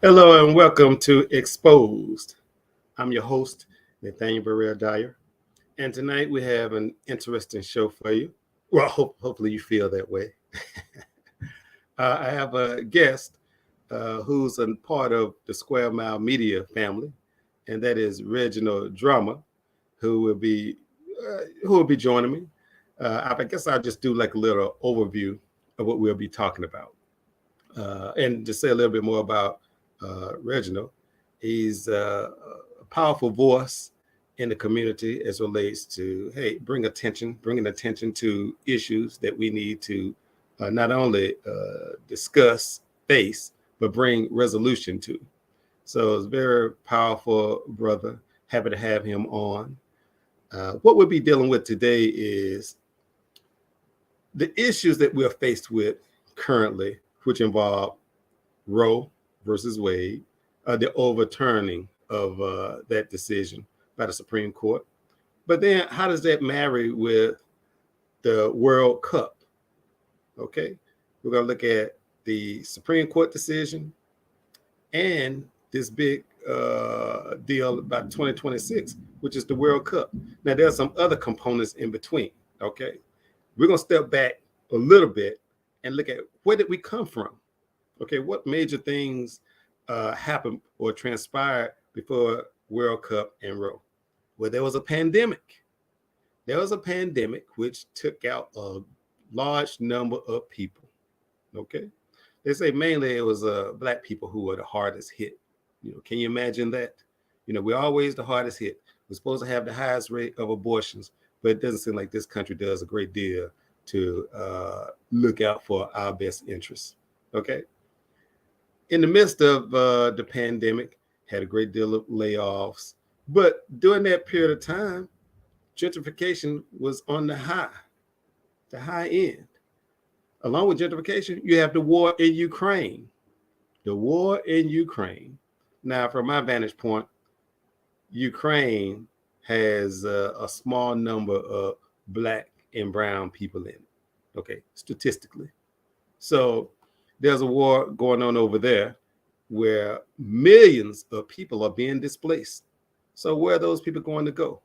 Hello and welcome to Exposed. I'm your host, Nathaniel Dyer, and tonight we have an interesting show for you. Well, hopefully you feel that way. I have a guest who's a part of the Square Mile Media family, and that is Reginal Drummer, who will be joining me. I guess I'll just do like a little overview of what we'll be talking about. And to say a little bit more about Reginald, he's a powerful voice in the community as relates to bringing attention to issues that we need to not only discuss, face, but bring resolution to. So it's a very powerful brother. Happy to have him on. What we'll be dealing with today is the issues that we're faced with currently, which involve Roe versus Wade, the overturning of that decision by the Supreme Court. But then, how does that marry with the World Cup? Okay, we're going to look at the Supreme Court decision and this big deal about 2026, which is the World Cup. Now, there are some other components in between. Okay, we're going to step back a little bit and look at where did we come from. Okay, what major things happened or transpired before World Cup and Roe? Well, there was a pandemic. There was a pandemic which took out a large number of people. Okay, they say mainly it was black people who were the hardest hit. Can you imagine that? We're always the hardest hit. We're supposed to have the highest rate of abortions, but it doesn't seem like this country does a great deal to look out for our best interests. Okay, in the midst of the pandemic, had a great deal of layoffs. But during that period of time, gentrification was on the high end. Along with gentrification, you have the war in Ukraine. The war in Ukraine. Now, from my vantage point, Ukraine has a small number of black and brown people in it. Okay, statistically. So there's a war going on over there where millions of people are being displaced. So where are those people going to go?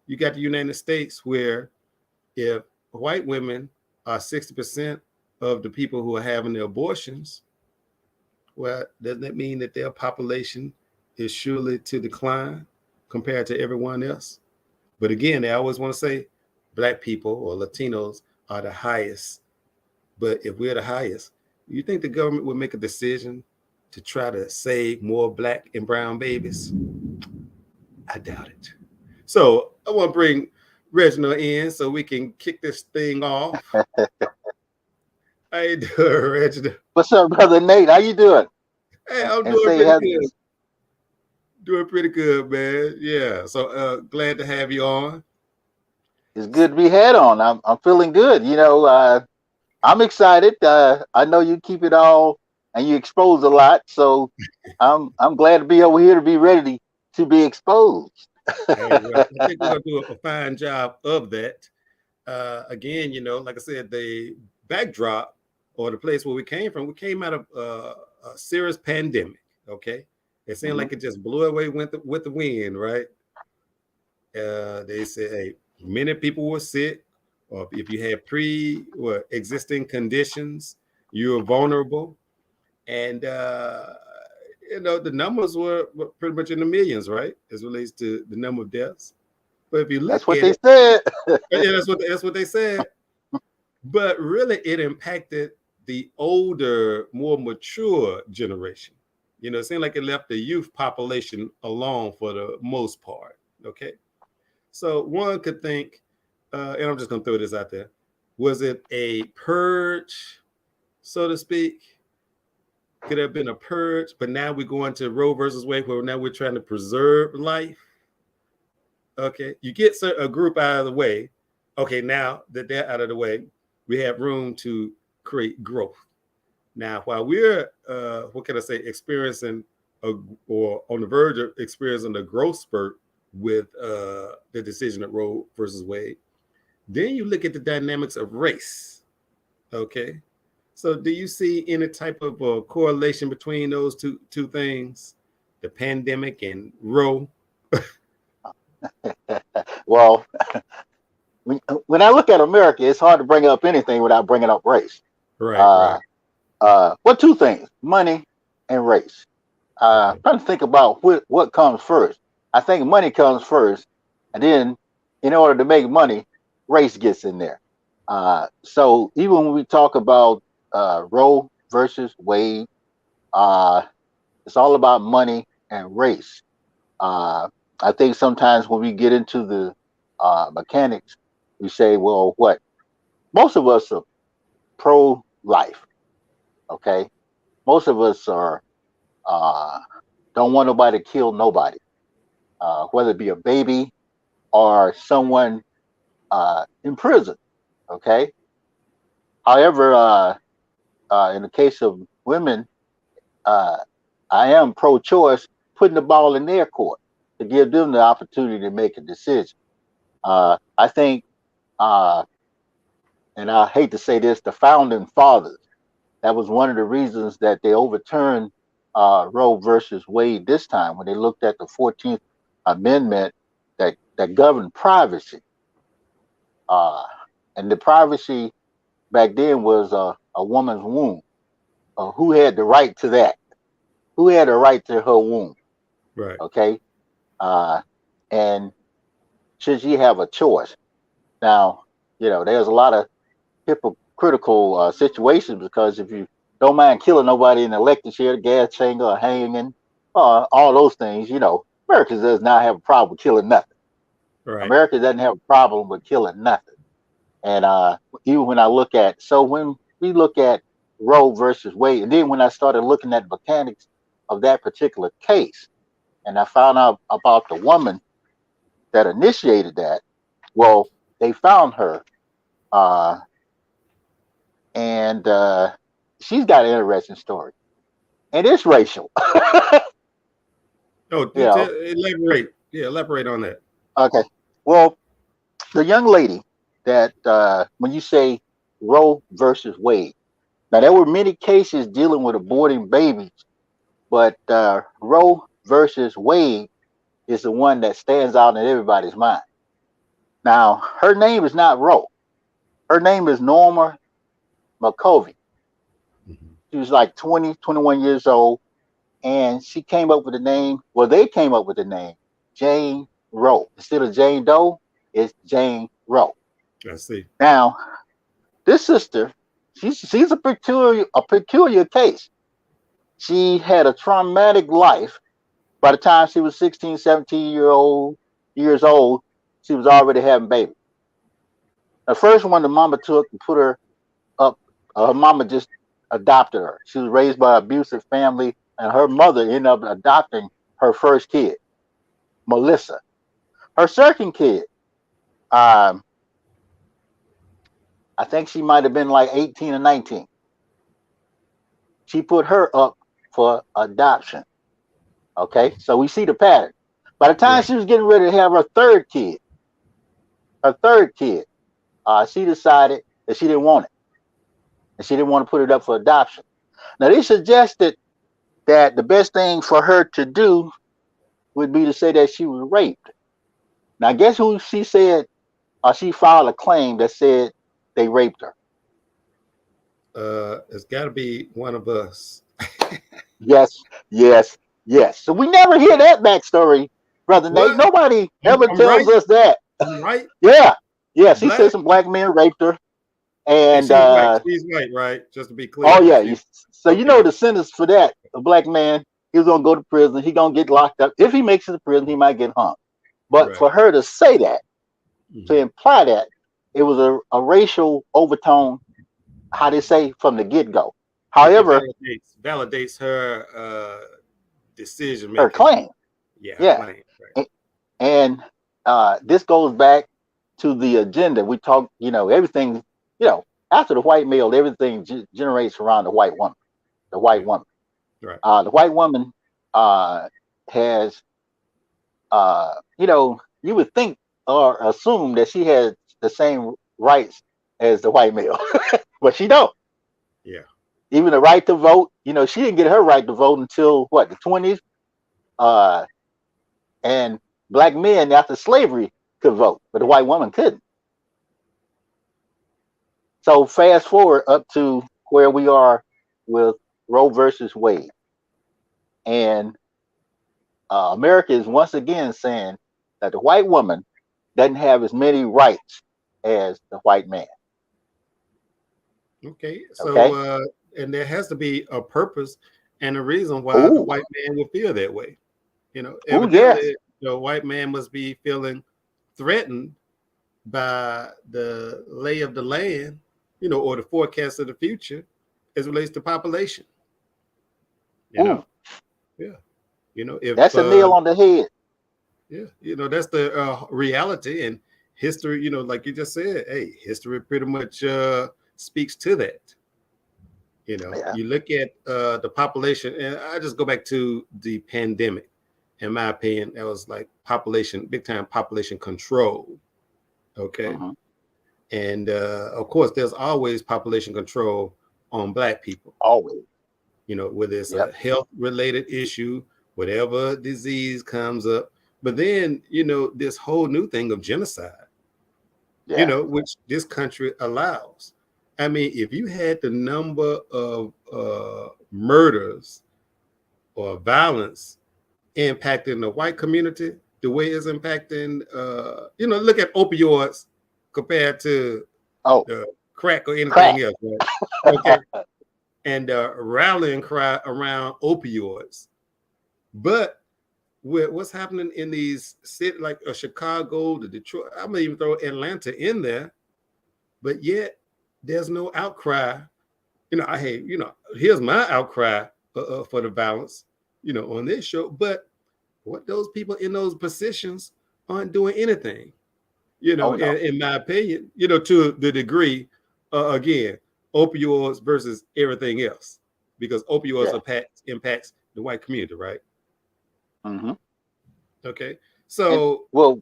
You got the United States where if white women are 60% of the people who are having the abortions, well, doesn't that mean that their population is surely to decline compared to everyone else? But again, they always want to say black people or Latinos are the highest. But if we're the highest, you think the government would make a decision to try to save more black and brown babies? I doubt it. So I want to bring Reginald in so we can kick this thing off. How you doing, Reginald? What's up, brother Nate? How you doing? Hey, I'm And doing say, pretty have, good. Doing pretty good, man. Yeah. So glad to have you on. it's good to be had on. I'm feeling good. I'm excited. I know you keep it all and you expose a lot, so I'm glad to be over here to be ready to be exposed. Hey, well, I think we're gonna do a fine job of that. Again, like I said, the backdrop or the place where we came out of a serious pandemic. Okay, it seemed Hmm. like it just blew away with the wind, right? They said, hey, many people were sick, or if you had existing conditions, you were vulnerable, and the numbers were pretty much in the millions, right, as relates to the number of deaths. But if you That's look what at they it, said. yeah, that's what they said. But really, it impacted the older, more mature generation. It seemed like it left the youth population alone for the most part. Okay. So one could think, and I'm just going to throw this out there, was it a purge, so to speak? Could have been a purge, but now we're going to Roe versus Wade, where now we're trying to preserve life. Okay, you get a group out of the way. Okay, now that they're out of the way, we have room to create growth. Now, while we're, what can I say, experiencing or on the verge of experiencing a growth spurt with the decision of Roe versus Wade, then you look at the dynamics of race. Okay, So, do you see any type of correlation between those two things, the pandemic and Roe? Well, when I look at America, it's hard to bring up anything without bringing up race. Right, right. Uh, well, two things: money and race. Okay. Trying to think about what comes first. I think money comes first, and then in order to make money, race gets in there. So even when we talk about Roe versus Wade, uh, it's all about money and race. Uh, I think sometimes when we get into the mechanics, we say, well, what? Most of us are pro life, okay? Most of us are uh, don't want nobody to kill nobody, whether it be a baby or someone in prison, okay? However, in the case of women, uh, I am pro choice, putting the ball in their court to give them the opportunity to make a decision. I think, uh, and I hate to say this, the founding fathers, that was one of the reasons that they overturned Roe versus Wade this time when they looked at the 14th Amendment that governed privacy. Uh, and the privacy back then was a woman's womb. Who had the right to that? Who had a right to her womb? Right. Okay. Uh, and should she have a choice? Now, there's a lot of hypocritical situations because if you don't mind killing nobody in the electric chair, the gas chamber, or hanging, all those things, America does not have a problem with killing nothing. Right. America doesn't have a problem with killing nothing. And even when I look at, so when we look at Roe versus Wade, and then when I started looking at the mechanics of that particular case, and I found out about the woman that initiated that, well, they found her, uh, and she's got an interesting story, and it's racial. Oh, you know, elaborate. Yeah, elaborate on that. okay. Well, the young lady that when you say Roe versus Wade, now there were many cases dealing with aborting babies, but Roe versus Wade is the one that stands out in everybody's mind. Now, her name is not Roe. Her name is Norma McCovey. Mhm. She was like 20, 21 years old, and she came up with the name. Well, they came up with the name Jane Roe. Instead of Jane Doe, it's Jane Roe. I see. Now, this sister, she's a peculiar case. She had a traumatic life. By the time she was 16, 17 years old, she was already having babies. The first one the mama took and put her up, her mama just adopted her. She was raised by an abusive family, and her mother ended up adopting her first kid, Melissa. Her second kid, um, I think she might have been like 18 or 19. She put her up for adoption. Okay, so we see the pattern. By the time Right. she was getting ready to have her third kid, she decided that she didn't want it, and she didn't want to put it up for adoption. Now they suggested that the best thing for her to do would be to say that she was raped. Now guess who she said? She filed a claim that said they raped her. It's got to be one of us. Yes, yes, yes. So we never hear that backstory, brother Nate. What? Nobody ever I'm right. tells us that. I'm right. Yeah, yes. He said Black. some black men raped her, And and she's white. She's white, right? Just to be oh clear. yeah. She So okay. the sentence for that, a black man, he was gonna go to prison. He gonna get locked up. If he makes it to prison, he might get hung. But Right. for her to say that, to Mhm. imply that, it was a racial overtone. How they say from the get go. It However, validates her decision her making. claim, Yeah, her yeah, claim. Right. and this goes back to the agenda. We talk, everything, after the white male, everything generates around the white woman. The white Yeah. woman. Right. The white woman has, you would think or assume that she has the same rights as the white male, but she don't. Yeah. even the right to vote. You know, she didn't get her right to vote until what, the 20s. Uh, and black men after slavery could vote, but the white woman couldn't. So fast forward up to where we are with Roe versus Wade, and America is once again saying that the white woman doesn't have as many rights as the white man. Okay, so Okay. and there has to be a purpose and a reason why the Oh, white man will feel that way. oh yes. Evidently, the white man must be feeling threatened by the lay of the land, or the forecast of the future as it relates to population. You Ooh, know, yeah. If that's a nail on the head. yeah, that's the reality and history. Like you just said, hey, history pretty much speaks to that. Yeah. You look at the population, and I just go back to the pandemic. In my opinion, that was like big time population control. Okay. Mm-hmm. And of course, there's always population control on Black people, Always. whether it's Yep. a health related issue, whatever disease comes up. But then, this whole new thing of genocide, Yeah. which this country allows. I mean, if you had the number of murders or violence impacting the white community the way it's impacting, look at opioids compared to Oh, the crack or crack. anything else, right? Okay. And rallying cry around opioids. But with what's happening in these cities like Chicago, the Detroit, I'm gonna even throw Atlanta in there, but yet there's no outcry. Here's my outcry for the violence, on this show. But what those people in those positions aren't doing anything, Oh no. in my opinion, to the degree, again, opioids versus everything else, because opioids Yeah. impacts the white community, right? Mm-hmm. Okay. And So, well,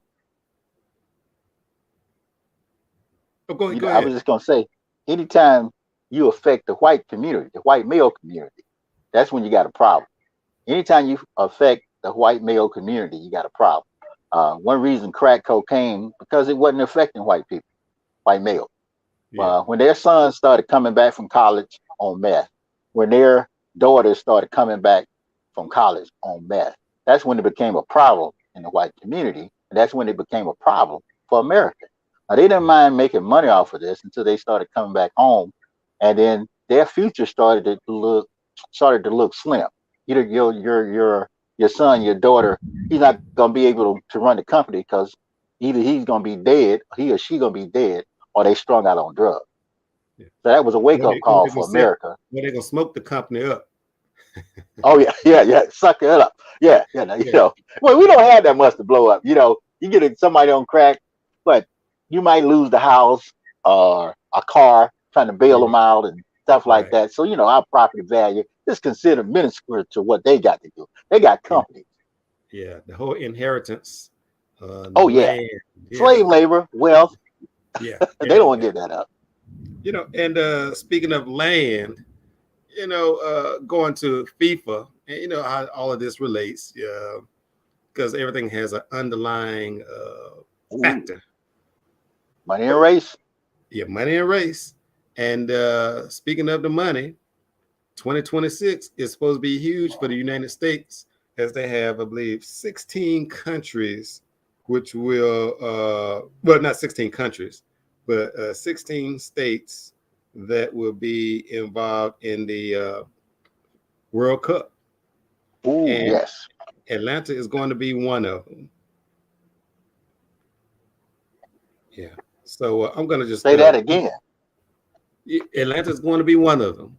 go I was ahead. just gonna say, anytime you affect the white community, the white male community, that's when you got a problem. Anytime you affect the white male community, you got a problem. One reason crack cocaine, because it wasn't affecting white people, white male. Yeah. When their sons started coming back from college on meth, when their daughters started coming back from college on meth, that's when it became a problem in the white community. And that's when it became a problem for America. Now, they didn't Yeah. mind making money off of this until they started coming back home. And then their future started to look slim. Either your son, your daughter, he's not gonna be able to run the company because either he's gonna be dead, he or she gonna be dead, or they strung out on drugs. Yeah. So that was a wake Or up or call they gonna for set, America. or they gonna smoke the company up. Oh yeah, yeah, yeah, suck it up. Yeah, yeah. You Yeah. know, well, we don't have that much to blow up. You know, you get somebody on crack, but you might lose the house or a car trying to bail Yeah. them out and stuff like Right. that. So our property value is considered minuscule to what they got to do. They got Yeah. companies. Yeah. The whole inheritance, the Oh yeah, land. Yeah. slave labor, wealth. Yeah. They Yeah. don't want Yeah. to give that up. And speaking of land, going to FIFA, and how all of this relates, because everything has an underlying Ooh, factor. money and race. Yeah, money and race. And speaking of the money, 2026 is supposed to be huge for the United States, as they have, I believe, 16 countries, which will, well, not 16 countries, but 16 states that will be involved in the World Cup. Ooh, And yes. Atlanta is going to be one of them. Yeah. So I'm going to just, Say that again. Atlanta is going to be one of them.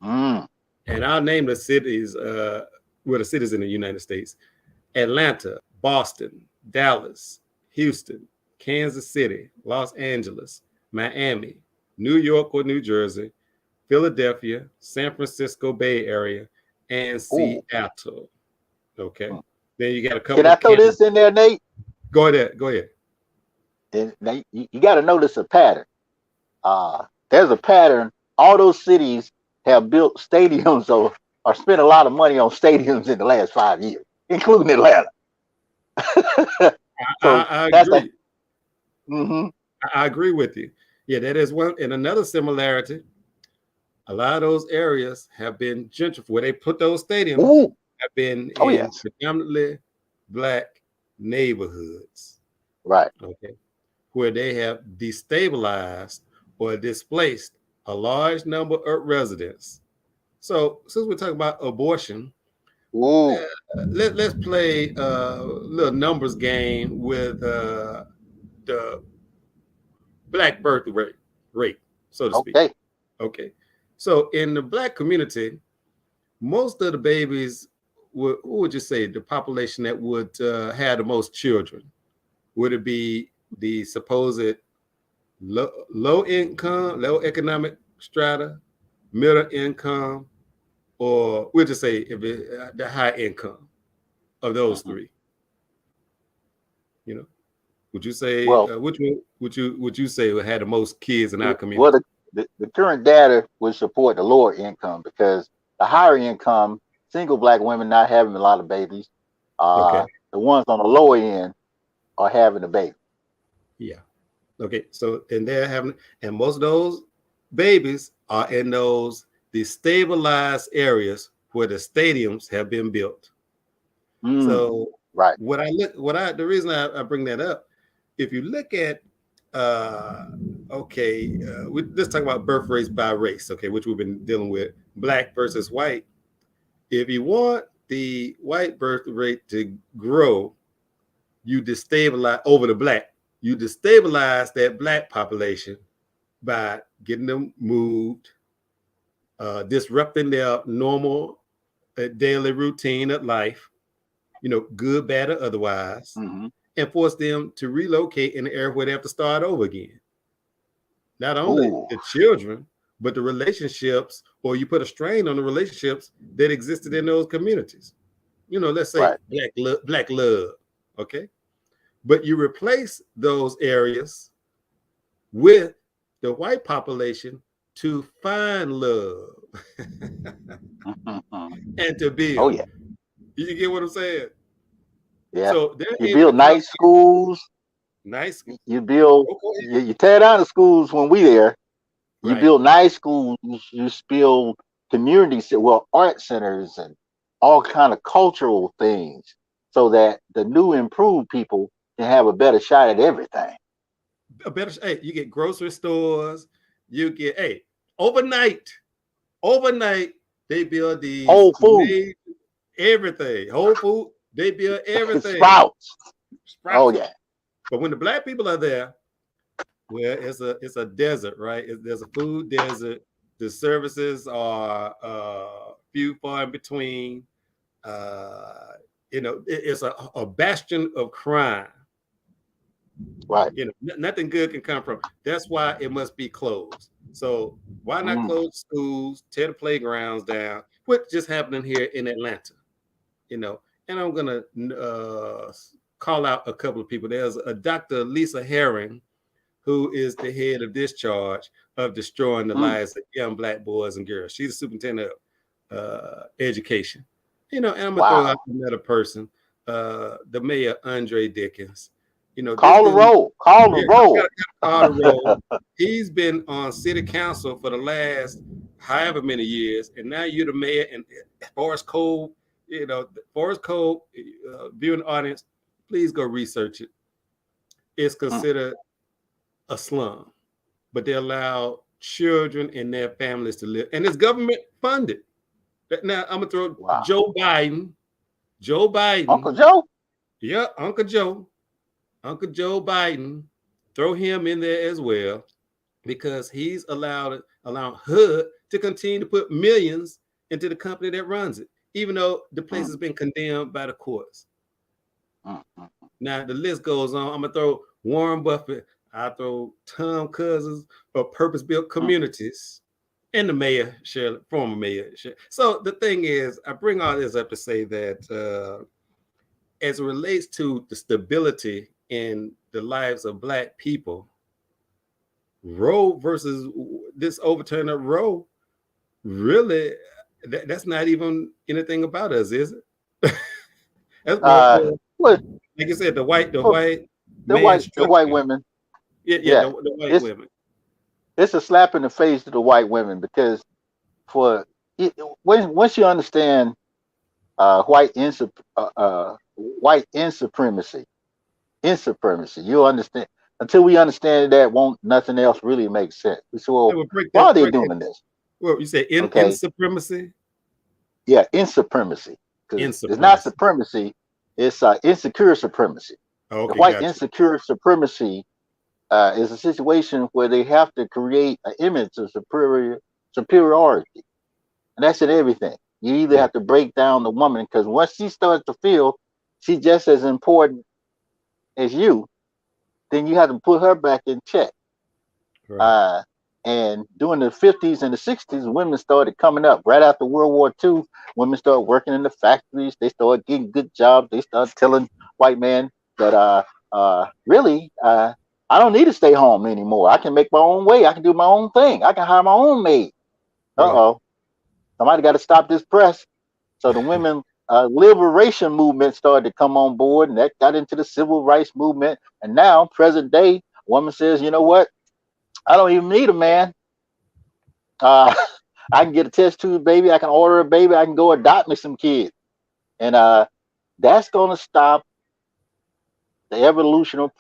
Mm. And I'll name the cities, the cities in the United States: Atlanta, Boston, Dallas, Houston, Kansas City, Los Angeles, Miami, New York or New Jersey, Philadelphia, San Francisco Bay Area, and Ooh. Seattle. Okay. Then you got a Can couple I of throw this in there, Nate? Go ahead. Go ahead. And now you got to notice a pattern. There's a pattern. All those cities have built stadiums or spent a lot of money on stadiums in the last 5 years, including Atlanta. So I that's a agree. mm-hmm. I agree with you. Yeah, that is one. And another similarity, a lot of those areas have been gentrified. Where they put those stadiums Ooh, have been oh in yes, predominantly black neighborhoods. right. Okay. Where they have destabilized or displaced a large number of residents. So, since we're talking about abortion, Ooh, let's play a little numbers game with the black birth rate, so to speak. okay. Okay. So, in the black community, most of the babies, who would you say the population that would have the most children? Would it be the supposed low income, low economic strata, middle income, or we'll just say if it, the high income of those Mm-hmm. three? You know, would you say Well, which one would you say had the most kids in our well, community? the current data would support the lower income because the higher income single black women not having a lot of babies. Okay, The ones on the lower end are having a baby. yeah. Okay, so and they're having, and most of those babies are in those destabilized areas where the stadiums have been built. Mm, So right. the reason I bring that up, if you look at, uh, let's talk about birth rates by race, okay, which we've been dealing with, black versus white. If you want the white birth rate to grow, you destabilize over the black. You destabilize that black population by getting them moved, disrupting their normal daily routine of life, good, bad, or otherwise, Mm-hmm. and force them to relocate in the area where they have to start over again. Not only Ooh, the children, but the relationships, or you put a strain on the relationships that existed in those communities. Let's say right. black love, okay? But you replace those areas with the white population to find love Mm-hmm. and to Oh build. yeah, You get what I'm saying? yeah. So they're You able to build come nice schools. nice. You build. Oh, go ahead. You tear down the schools when we there. You Right. build nice schools. You build communities, well, art centers and all kind of cultural things, so that the new improved people can have a better shot at everything. A better, hey, you get grocery stores, you get, hey, overnight, they build these Whole food, made everything. Whole food, they build everything. sprouts. Oh Sprouts. yeah. But when the black people are there, well, it's a desert, right? There's a food desert. The services are few far in between. Uh, it's a bastion of crime. Right. Nothing good can come from it. That's why it must be closed. So why not Mm. close schools, tear the playgrounds down? What's just happening here in Atlanta? You know, and I'm gonna call out a couple of people. There's a Dr. Lisa Herring, who is the head of discharge of destroying the Mm. lives of young black boys and girls. She's the superintendent of education. And I'm gonna throw out Wow. another person, the mayor Andre Dickens. This Call the dude, roll. Call the yeah, roll. got a role. He's been on city council for the last however many years, and now you're the mayor. And Forest Cove, Forest Cove, viewing audience, please go research it. It's Mm. considered a slum, but they allow children and their families to live, and it's government funded. Now I'm gonna throw Wow. Joe Biden. Joe Biden, Uncle Joe. yeah, Uncle Joe Biden, throw him in there as well because he's allowing HUD to continue to put millions into the company that runs it, even though the place Mm. has been condemned by the courts. Mm. Mm. Now the list goes on. I'm gonna throw Warren Buffett. I throw Tom Cousins of Purpose Built Mm. Communities, and the mayor, Shirley, former mayor. Shirley. So the thing is, I bring all this up to say that as it relates to the stability in the lives of black people, Roe versus this overturn of Roe, Really, that's not even anything about us, is it? That's Uh, well, like you said, the for white the man white structure. women, Yeah, yeah, yeah, the white it's women. it's a slap in the face to the white women because for when once you understand white in supremacy, you understand. Until we understand that, won't nothing else really make sense. We say, They well, would break why are that they break. doing this? Well, you say in Okay, supremacy, yeah, in supremacy, because in it's not supremacy. supremacy, it's insecure supremacy. Oh, The okay, white gotcha. insecure supremacy is a situation where they have to create an image of superiority, and that's in everything. You either Yeah, have to break down the woman because once she starts to feel she's just as important as you, then you have to put her back in check. right. Uh, and during the 50s and the 60s, women started coming up. Right after World War II, women started working in the factories. They started getting good jobs. They started telling white men that, really, I don't need to stay home anymore. I can make my own way. I can do my own thing. I can hire my own maid. Right. Uh oh, somebody got to stop this press. So the women liberation movement started to come on board, and that got into the civil rights movement. And now, present day, a woman says, you know what? I don't even need a man. Uh, I can get a test tube baby. I can order a baby. I can go adopt me some kids, and that's going to stop the evolutionary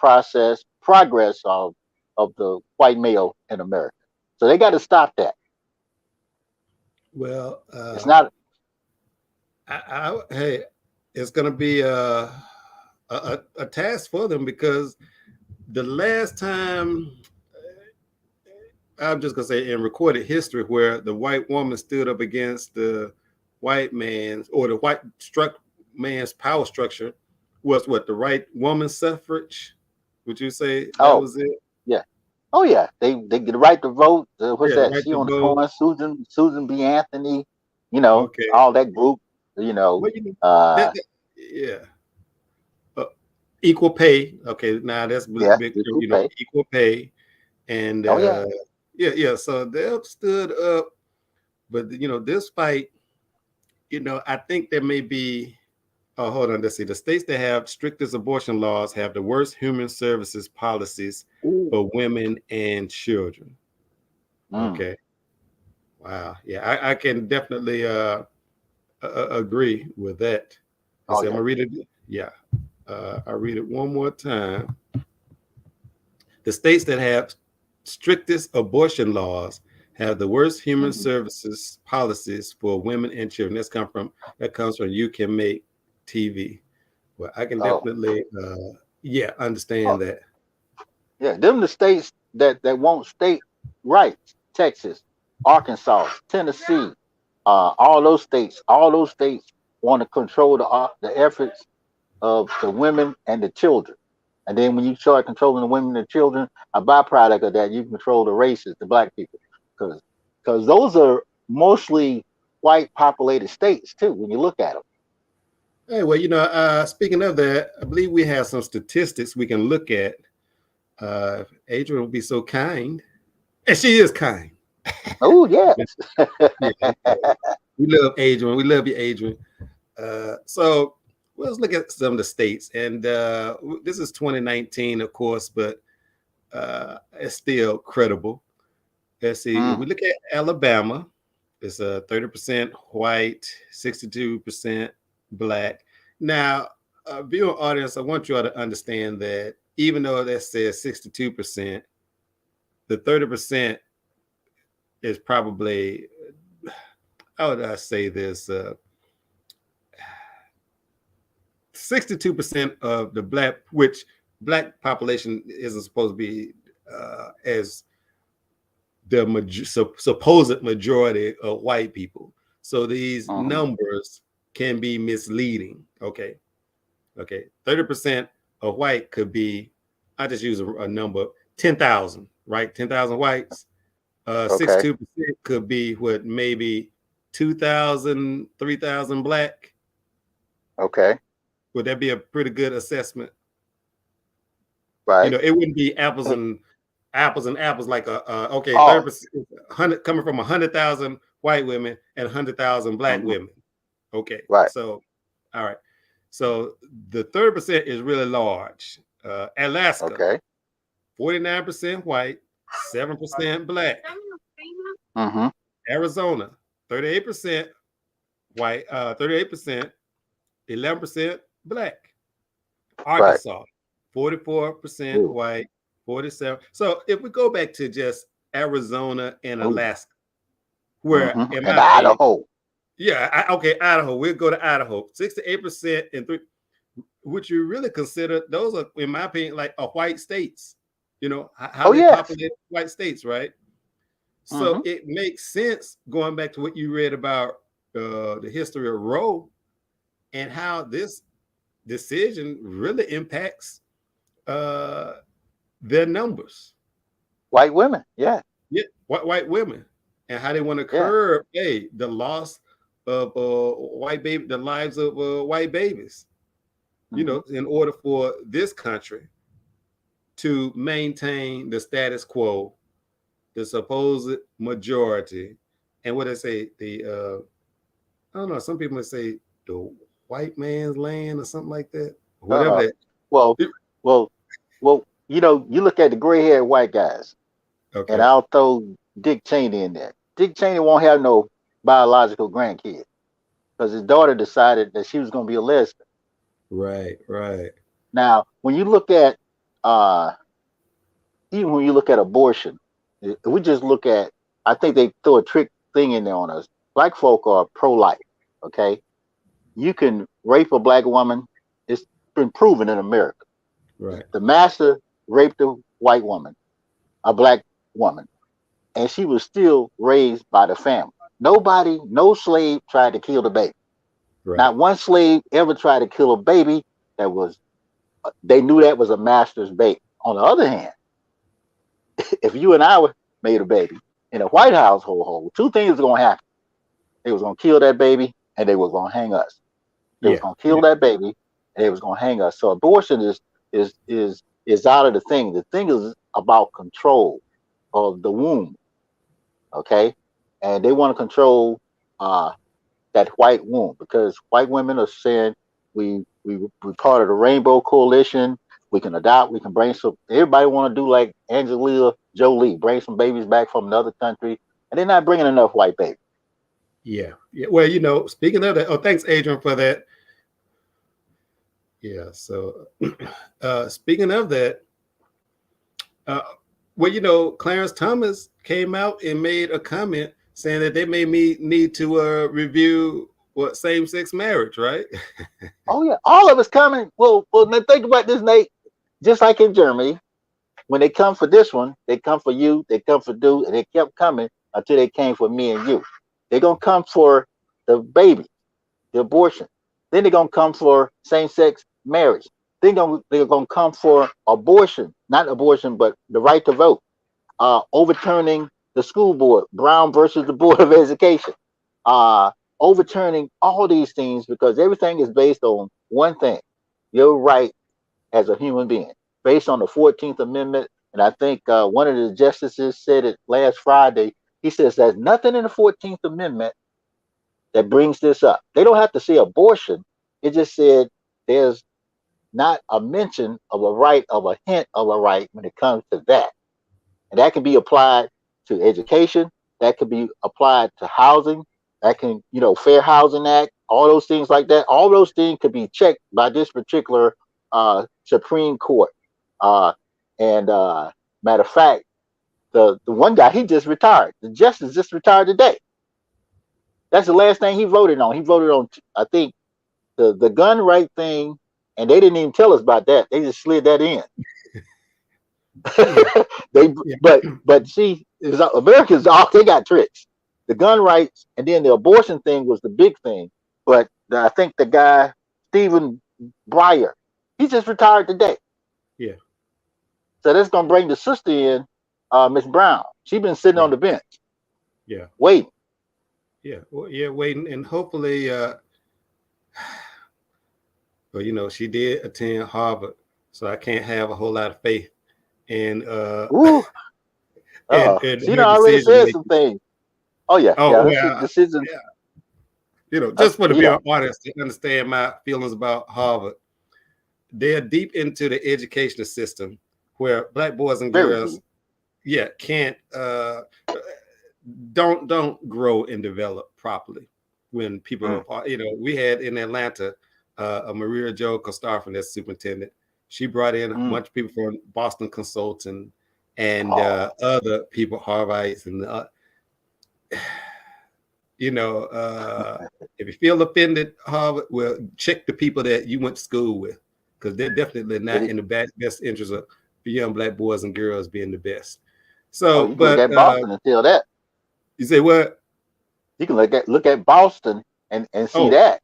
progress of the white male in America. So they got to stop that. Well, It's not. hey, it's gonna be a task for them because the last time I'm just gonna say in recorded history where the white woman stood up against the white man's or the white struck man's power structure was what the right woman suffrage. Would you say that Oh was it? yeah. Oh yeah. They get the right to vote. What's Yeah, the that? right She to on the vote. corner. Susan B. Anthony. Okay. All that group. You know. Well, you know, Uh, yeah. Uh, Equal pay. Okay, now that's yeah. big. Equal pay. Equal pay, and Oh yeah. yeah, yeah. So they stood up, but this fight. I think there may be. Oh, hold on. Let's see. The states that have strictest abortion laws have the worst human services policies Ooh. for women and children. Mm. Okay. Wow. Yeah, I can definitely agree with that. Let's Oh see. I'm yeah. gonna read it. Yeah. I read it one more time. The states that have strictest abortion laws have the worst human Hmm. services policies for women and children. That comes from You Can Make TV. Well, I can Oh. definitely yeah, Oh understand that. yeah. Them the states that want state rights. Texas, Arkansas, Tennessee, all those states want to control the efforts of the women and the children. And then when you start controlling the women and the children, a byproduct of that, you control the races, the black people, because those are mostly white populated states too. When you look at them. Hey, well, speaking of that, I believe we have some statistics we can look at. If Adrian will be so kind, and she is kind. Oh yes. Yeah, yeah. We love Adrian. We love you, Adrian. So let's look at some of the states, and this is 2019, of course, but it's still credible. Let's see. If Mm, we look at Alabama, it's 30% white, 62% black. Now, viewing audience, I want you all to understand that even though that says 62%, the 30% is probably, how would I say this? 62% of the which black population isn't supposed to be as the supposed majority of white people. So these mhm. numbers can be misleading. Okay. Okay. 30% of white could be, I just use a number, 10,000, right? 10,000 whites. Okay. 62% could be what, maybe 2,000, 3,000 black. Okay. Would that be a pretty good assessment? Right. It wouldn't be apples and apples like okay, Oh, 30%, 100 coming from 100,000 white women and 100,000 black Mm-hmm. women. Okay, Right. so all right, so the 30% is really large. Alaska, Okay. 49% white, 7% black. Mm-hmm. Arizona, 38% white, 38%, 11% black. Right. Arkansas, 44% Ooh. white, 47. So if we go back to just Arizona and Ooh. Alaska, where, Mm-hmm. in And my opinion, Idaho. yeah, okay, Idaho, we'll go to Idaho, 68% and three, which you really consider, those are, in my opinion, like a white states, Oh highly yes. populated white states, right? Mm-hmm. So it makes sense going back to what you read about the history of Roe and how this decision really impacts uh, their numbers. White women. Yeah. Yeah, white women, and how they want to Yeah. curb, the loss of white baby, the lives of white babies. Mm-hmm. In order for this country to maintain the status quo, the supposed majority, and what I say, I don't know. Some people would say the white man's land or something like that. Whatever Uh, that. well, well, well. You look at the gray-haired white guys, and Okay. I'll throw Dick Cheney in there. Dick Cheney won't have no biological grandkids because his daughter decided that she was going to be a lesbian. Right. Right. Now, when you look at uh, even when you look at abortion, we just look at. I think they throw a trick thing in there on us. Black folk are pro-life. Okay, you can rape a black woman. It's been proven in America. Right. The master raped a white woman, a black woman, and she was still raised by the family. Nobody, no slave tried to kill the baby. Right. Not one slave ever tried to kill a baby that was, they knew that was a master's baby. On the other hand, if you and I made a baby in a white household, two things were going to happen. They was going to kill that baby and they was going to hang us. They was Yeah. going to kill Yeah. that baby and they was going to hang us. So abortion is out of the thing. The thing is about control of the womb, okay? And they want to control uh, that white womb because white women are saying we part of the Rainbow Coalition. We can adopt. We can bring some. Everybody want to do like Angelina Jolie, bring some babies back from another country, and they're not bringing enough white babies. Yeah. Yeah. Well, speaking of that, thanks, Adrian, for that. Yeah. So, speaking of that, uh, well, Clarence Thomas came out and made a comment saying that they may need to review what same-sex marriage, right? Oh yeah, all of us coming. Well, now think about this, Nate. Just like in Germany, when they come for this one, they come for you, they come for dude, and they kept coming until they came for me and you. They're gonna come for the baby, the abortion. Then they're gonna come for same-sex marriage. They're gonna come for abortion, not abortion, but the right to vote. Overturning the school board, Brown versus the Board of Education. Uh, Overturning all these things because everything is based on one thing: your right as a human being, based on the 14th Amendment. And I think one of the justices said it last Friday. He says there's nothing in the 14th Amendment that brings this up. They don't have to say abortion. It just said there's not a mention of a right, of a hint of a right when it comes to that. And that can be applied to education. That could be applied to housing. That can, Fair Housing Act, all those things like that. All those things could be checked by this particular Supreme Court. Uh, and Matter of fact, the one guy, he just retired. The justice just retired today. That's the last thing he voted on. He voted on, I think, the gun right thing, and they didn't even tell us about that. They just slid that in. Yeah. they Yeah. but see, Americans all they got tricks. The gun rights and then the abortion thing was the big thing. But I think the guy Stephen Breyer, he just retired today. Yeah. So that's gonna bring the sister in, Miss Brown. She's been sitting on Right. the bench Yeah. waiting. Yeah. Well, yeah. Waiting, and hopefully, but she did attend Harvard, so I can't have a whole lot of faith in Ooh, in she done her already decision said some making. things. Oh yeah, Oh yeah. well, This isn't. yeah. Just for the Yeah. viewer audience to understand my feelings about Harvard, they're deep into the educational system where black boys and Very girls, deep. yeah, can't don't grow and develop properly when people Mm, are, we had in Atlanta a Maria Jo Costarfin as superintendent. She brought in a mm. bunch of people from Boston Consulting and Oh, other people, Harvites, and you know, if you feel offended, Harvard, well, check the people that you went to school with, because they're definitely not it, in the best interest of young black boys and girls being the best. oh, So, you can look but at Boston and tell that. you say what? You can look at Boston and see Oh, that.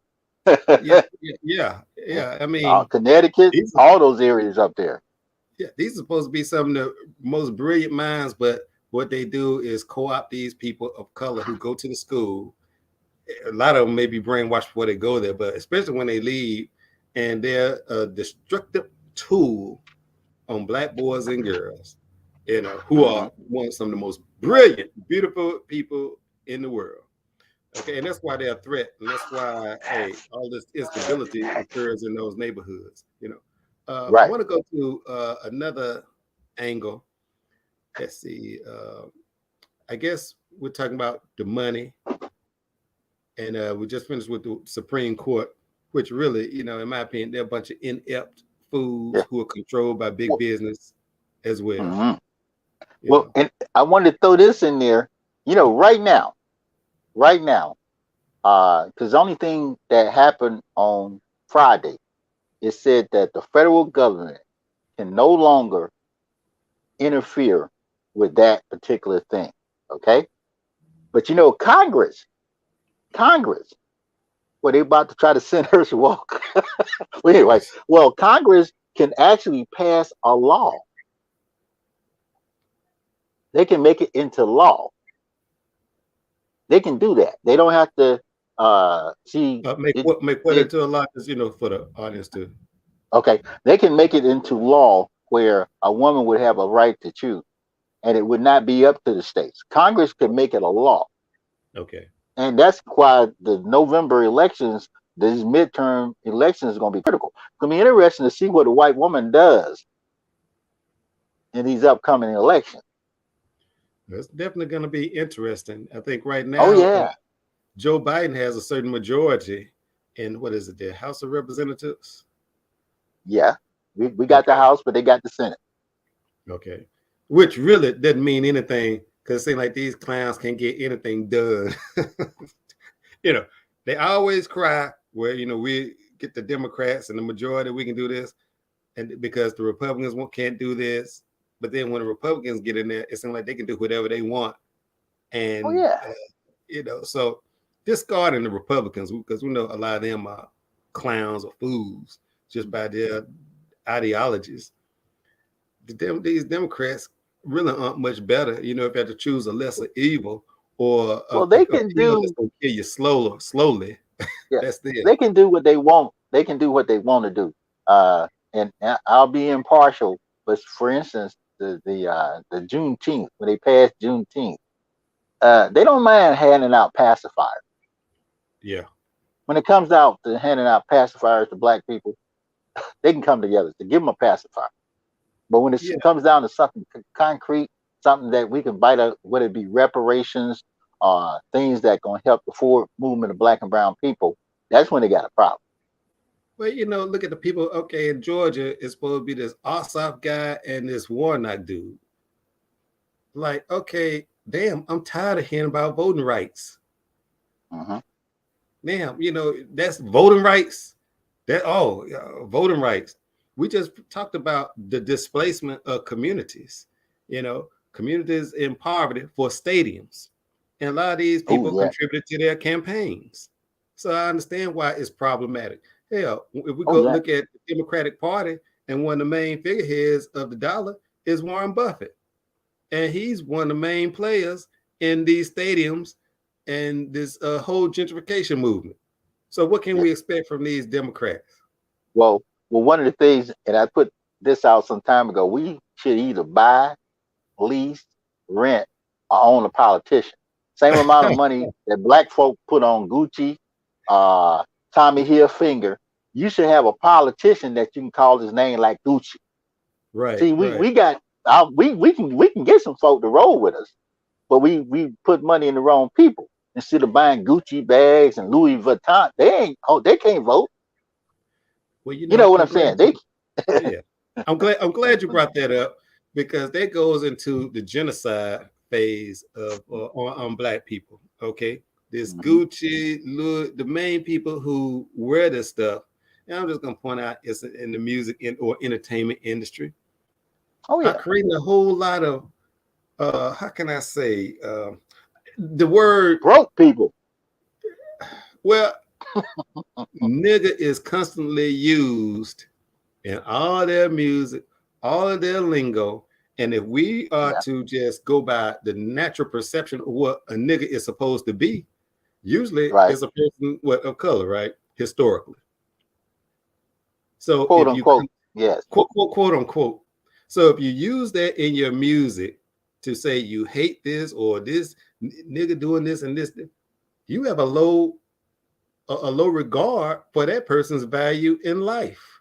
yeah, yeah, yeah, yeah. I mean, Connecticut, these are, all those areas up there. yeah, these are supposed to be some of the most brilliant minds, but what they do is co-opt these people of color who go to the school. A lot of them may be brainwashed before they go there, but especially when they leave, and they're a destructive tool on black boys and girls, who Hmm. are some of the most brilliant, beautiful people in the world. Okay, and that's why they're a threat, and that's why, hey, all this instability occurs in those neighborhoods. I Right. want to go to another angle. Let's see. I guess we're talking about the money, and we just finished with the Supreme Court, which really, in my opinion, they're a bunch of inept fools Yeah. who are controlled by big Well, business as well. mhm. You Well, know, and I wanted to throw this in there. Right now, because the only thing that happened on Friday, it said that the federal government can no longer interfere with that particular thing. Okay, but Congress, well, they about to try to send her to walk. Well, anyway, well, Congress can actually pass a law. They can make it into law. They can do that. They don't have to see make it. what It into a lot is for the audience too. Okay, they can make it into law where a woman would have a right to choose, and it would not be up to the states. Congress could make it a law, Okay. and that's why the November elections, these midterm elections, is going to be critical. It's going to be interesting to see what a white woman does in these upcoming elections. It's definitely going to be interesting. I think right Oh now, yeah, Joe Biden has a certain majority in what is it, the House of Representatives? yeah. We got the Okay. House, but they got the Senate. Okay. Which really doesn't mean anything because it seems like these clowns can't get anything done. you know, they always cry where, we get the Democrats and the majority, we can do this. And because the Republicans can't do this. But then when the Republicans get in there, it seems like they can do whatever they want. Oh And, yeah. so discarding the Republicans, because we know a lot of them are clowns or fools just by their ideologies. These Democrats really aren't much better. If you have to choose a lesser evil or Well, a they can pill that's do. going to kill you slowly, Yeah, that's there. they can do what they want. They can do what they want to do. And I'll be impartial. But for instance, the Juneteenth, when they passed Juneteenth, they don't mind handing out pacifiers. Yeah. When it comes out to handing out pacifiers to black people, they can come together to give them a pacifier. But when it Yeah. comes down to something concrete, something that we can bite up, whether it be reparations, things that gonna help the forward movement of black and brown people, that's when they got a problem. Well, look at the people. Okay, in Georgia, it's supposed to be this Ossoff guy and this Warnock dude. Like, okay, damn, I'm tired of hearing about voting rights. Mm-hmm. Damn, that's voting rights. Voting rights. We just talked about the displacement of communities. Communities in poverty for stadiums, and a lot of these Oh people yeah. contributed to their campaigns. So I understand why it's problematic. Hell, if we Oh go yeah. look at the Democratic Party, and one of the main figureheads of the dollar is Warren Buffett, and he's one of the main players in these stadiums and this whole gentrification movement. So what can Yeah. we expect from these Democrats? Well, one of the things, and I put this out some time ago, we should either buy, lease, rent, or own a politician. Same amount of money that black folk put on Gucci, Tommy Hilfiger. You should have a politician that you can call his name like Gucci. Right, See, right. we got we can get some folk to roll with us, but we put money in the wrong people instead of buying Gucci bags and Louis Vuitton. They can't vote. Well, You know what I'm I'm glad saying? They yeah. I'm glad you brought that up because that goes into the genocide phase of on black people. Okay, this Mhm. Gucci, Louis, the main people who wear this stuff, and I'm just gonna point out it's in the music or entertainment industry, Oh are yeah, creating a whole lot of how can I say the word broke people. well nigga is constantly used in all their music, all of their lingo. And if we are Yeah, to just go by the natural perception of what a nigga is supposed to be, usually right. it's a person of color, right? Historically. So Quote if you unquote. Yes. quote unquote, so if you use that in your music to say you hate this or this nigga doing this and this, you have a low regard for that person's value in life.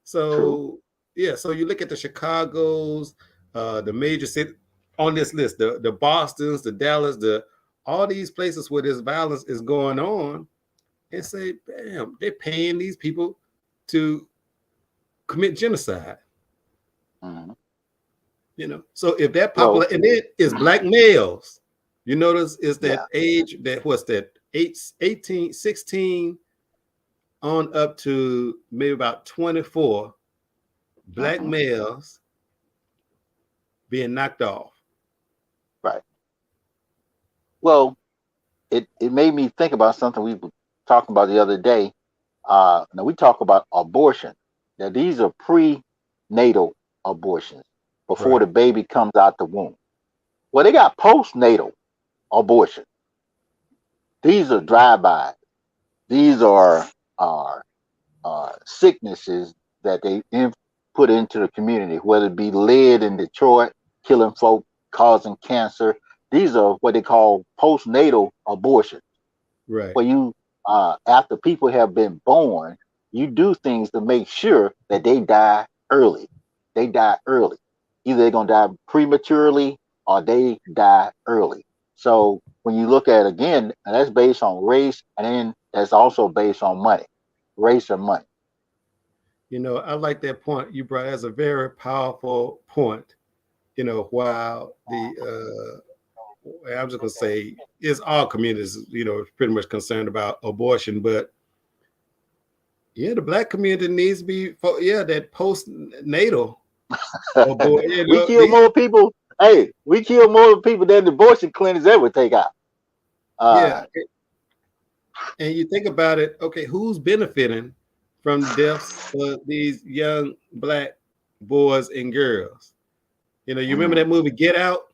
True. So yeah, so you look at the Chicago's, the major city on this list, the Boston's, the Dallas, the all these places where this violence is going on, and say, bam, they're paying these people to commit genocide. Mhm. So if that popular, Well, and then it's black males. You notice is yeah. that age that what's that 18, 16 on up to maybe about 24 black Hmm. males being knocked off. Right. Well, it made me think about something we were talking about the other day. Now we talk about abortion. Now these are prenatal abortions before the Right. baby comes out the womb. Well, they got postnatal abortion. These are drive-by. These are sicknesses that put into the community, whether it be lead in Detroit, killing folk, causing cancer. These are what they call postnatal abortion, Right. where you, after people have been born, you do things to make sure that they die early. They die early. Either they're going to die prematurely or they die early. So when you look at it again, and that's based on race, and then that's also based on money, race and money. I like that point you brought. That's a very powerful point. While I'm just gonna say, it's all communities, pretty much concerned about abortion, but yeah, the black community needs to be, yeah, that postnatal abortion. We kill more people. Hey, we kill more people than the abortion clinics ever take out. Yeah, Uh, and you think about it, okay, who's benefiting from the deaths of these young black boys and girls? You remember mm. that movie Get Out,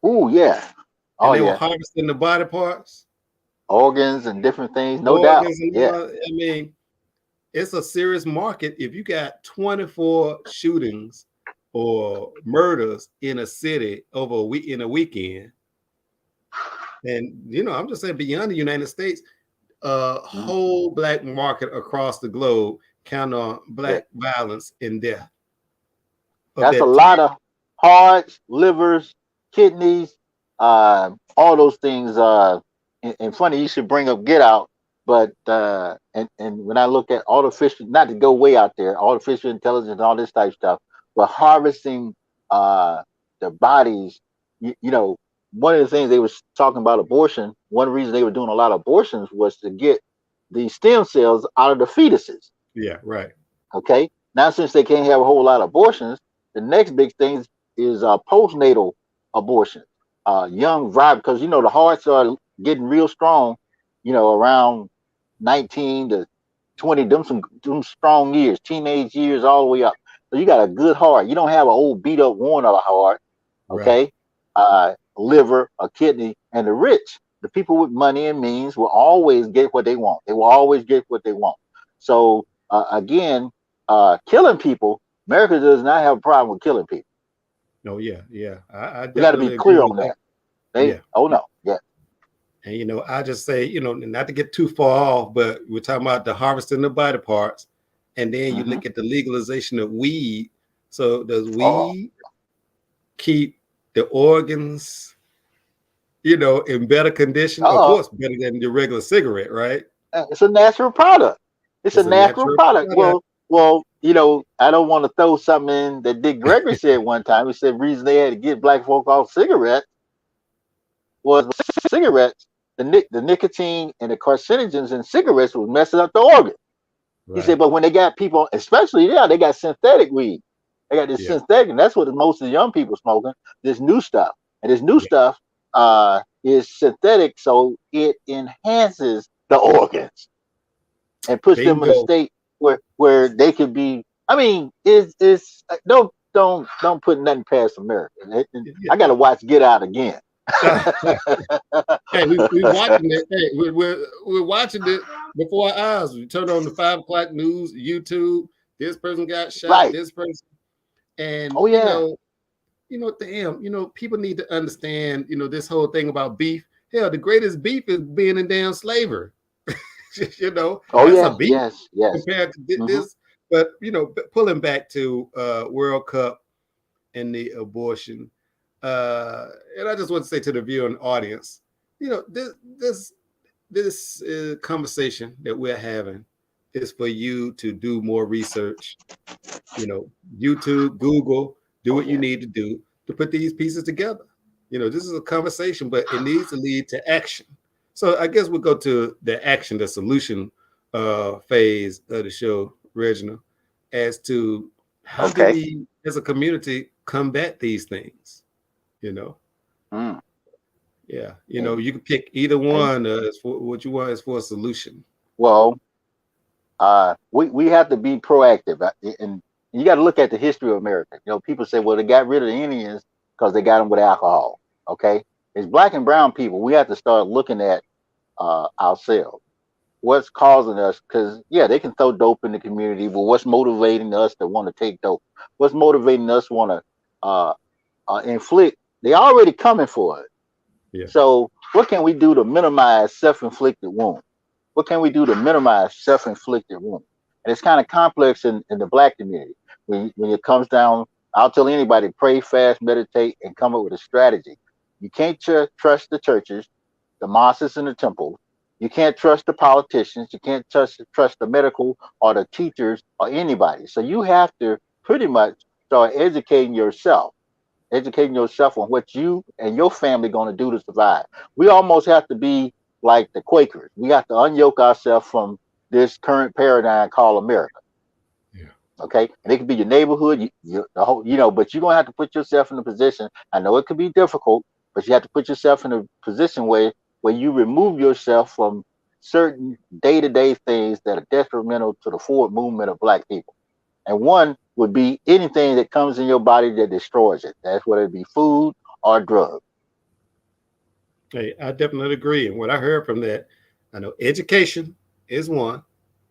Oh yeah, and oh they were yeah, harvesting the body parts, organs and different things, no doubt. organs, and Yeah. all. I mean, it's a serious market if you got 24 shootings or murders in a city over a week in a weekend. And I'm just saying beyond the United States, a Mhm. whole black market across the globe count on Yeah. black violence and death of That's a that lot of hearts, livers, kidneys, all those things. And funny, you should bring up Get Out, but and when I look at artificial, not to go way out there, artificial intelligence, all this type of stuff, but harvesting uh, the bodies. You know, one of the things they was talking about abortion. One reason they were doing a lot of abortions was to get the stem cells out of the fetuses. yeah, right, Okay. Now, since they can't have a whole lot of abortions, the next big thing is postnatal abortion. Young, vibrant, because the hearts are getting real strong. Around 19 to 20, them strong years, teenage years, all the way up. So you got a good heart. You don't have an old beat up, worn out heart. right. Okay. Liver, a kidney, and the rich, the people with money and means will always get what they want. They will always get what they want. So again, killing people, America does not have a problem with killing people. No, yeah, yeah. I We got to be definitely agree clear with on that. that. Hey, Yeah. oh no, yeah. And I just say, not to get too far off, but we're talking about the harvesting the body parts, and then you Mm-hmm. look at the legalization of weed. So does Oh, weed keep the organs, in better condition? Of uh-oh. course, better than your regular cigarette, right? It's a natural product. It's a It's a natural natural product. product. Well, I don't want to throw something in that Dick Gregory said one time. He said the reason they had to get black folk off cigarettes was cigarettes, the nicotine and the carcinogens in cigarettes was messing up the organ. He said, Right. but when they got people, especially they got synthetic weed. They got this Yeah. synthetic, and that's what most of the young people smoking. This new stuff, and this new Yeah. stuff is synthetic, so it enhances the organs and puts them in a Bingo. state where they could be. I mean, is don't put nothing past America. I got to watch Get Out again. Hey, we watching it. Hey, we're watching it before our eyes. We turn on the 5 o'clock news, YouTube. This person got shot. Right. This person, and Oh yeah. damn. People need to understand. This whole thing about beef. Hell, the greatest beef is being in damn slavery. Oh That's a yes. beef Yes. Yes. compared to Hmm. this. But pulling back to World Cup and the abortion. And I just want to say to the viewing audience, this conversation that we're having is for you to do more research. YouTube, Google, do Oh what you yeah. need to do to put these pieces together. This is a conversation, but it needs to lead to action. So I guess we'll go to the action, the solution phase of the show, Reginald, as to how do Okay. we, as a community, combat these things? You know, Mm. yeah. And, You can pick either and one as for what you want as for a solution. well, we have to be proactive, and you got to look at the history of America. People say, well, they got rid of the Indians because they got them with alcohol. Okay, it's black and brown people. We have to start looking at ourselves. What's causing us? Because yeah, they can throw dope in the community, but what's motivating us to want to take dope? What's motivating us want to inflict? They already coming for it. Yeah. So what can we do to minimize self-inflicted wounds? What can we do to minimize self-inflicted wounds? And it's kind of complex in the black community. When it comes down, I'll tell anybody, pray, fast, meditate, and come up with a strategy. You can't trust the churches, the mosques, and the temples. You can't trust the politicians. You can't trust the medical or the teachers or anybody. So you have to pretty much start educating yourself on what you and your family going to do to survive. We almost have to be like the Quakers. We have to unyoke ourselves from this current paradigm called America. Yeah. Okay, and it could be your neighborhood, the whole, but you're gonna have to put yourself in a position. I know it could be difficult, but you have to put yourself in a position where you remove yourself from certain day-to-day things that are detrimental to the forward movement of Black people. And one would be anything that comes in your body that destroys it. That's whether it be food or drugs. Hey, I definitely agree. And what I heard from that, I know education is one,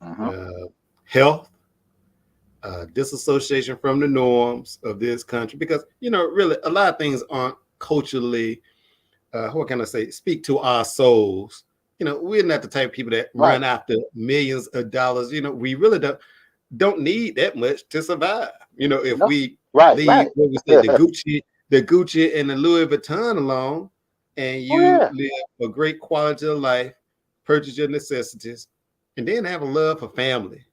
Mm-hmm. uh, health, disassociation from the norms of this country, because really a lot of things aren't culturally. What can I say? Speak to our souls. We're not the type of people that Right. run after millions of dollars. We really don't need that much to survive. If No. we Right. leave Right. what we say the Gucci and the Louis Vuitton alone, and Oh you yeah. live a great quality of life, purchase your necessities, and then have a love for family,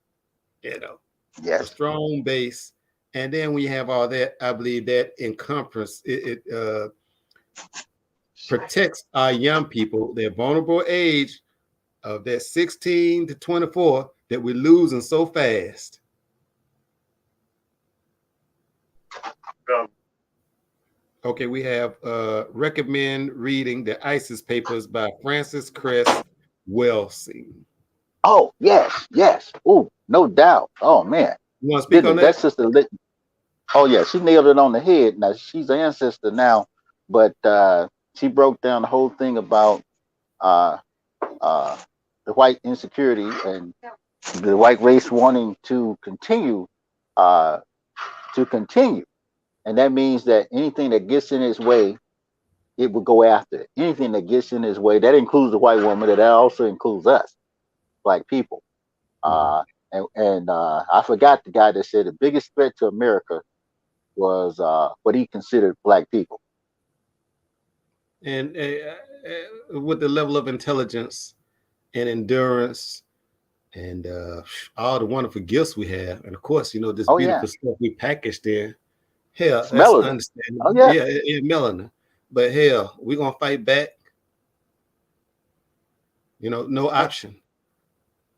a Yes. strong base. And then when you have all that, I believe that encompass it protects our young people, their vulnerable age of that 16 to 24 that we're losing so fast. Okay, we have recommend reading the ISIS papers by Francis Cress Welsing. Oh yes. Yes. Oh, no doubt. Oh man. You want to speak on Goodness, that that? sister lit. Oh yeah, she nailed it on the head. Now she's an ancestor now, but she broke down the whole thing about uh, uh, the white insecurity and the white race wanting uh, to continue, and that means that anything that gets in its way it would go after it. Anything that gets in his way. That includes the white woman. That also includes us, black people. Mhm. Uh, and I forgot the guy that said the biggest threat to America was what he considered black people. And with the level of intelligence and endurance and all the wonderful gifts we have, and of course, this Oh yeah, beautiful stuff we packaged there. Hell, it's that's melanin. Oh understandable. yeah, Yeah, melanin. But hell, we're gonna fight back. No and, option.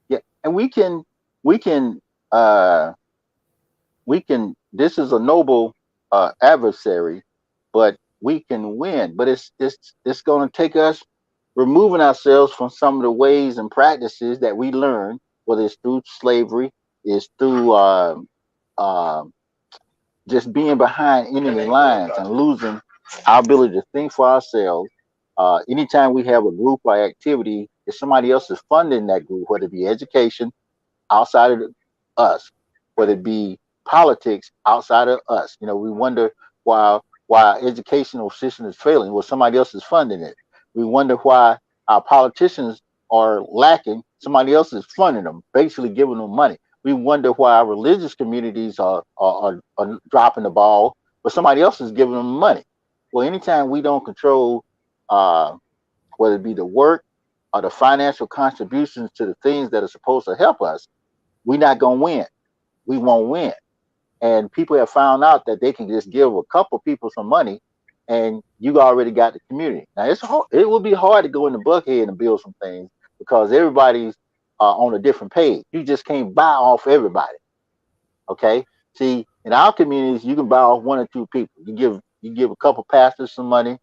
yeah, and we can uh, we can. This is a noble adversary, but we can win. But it's going to take us removing ourselves from some of the ways and practices that we learn, whether it's through slavery, it's through um just being behind enemy lines and losing our ability to think for ourselves. Anytime we have a group or activity, if somebody else is funding that group, whether it be education outside of us, whether it be politics outside of us, we wonder why our educational system is failing. Well, somebody else is funding it. We wonder why our politicians are lacking. Somebody else is funding them, basically giving them money. We wonder why our religious communities are dropping the ball, but somebody else is giving them money. Well, anytime we don't control, uh, whether it be the work or the financial contributions to the things that are supposed to help us, we're not going to win. We won't win. And people have found out that they can just give a couple people some money and you already got the community. Now it's hard. It will be hard to go in the Buckhead and build some things because everybody's on a different page. You just can't buy off everybody. Okay. See, in our communities, you can buy off one or two people. You give a couple pastors some money.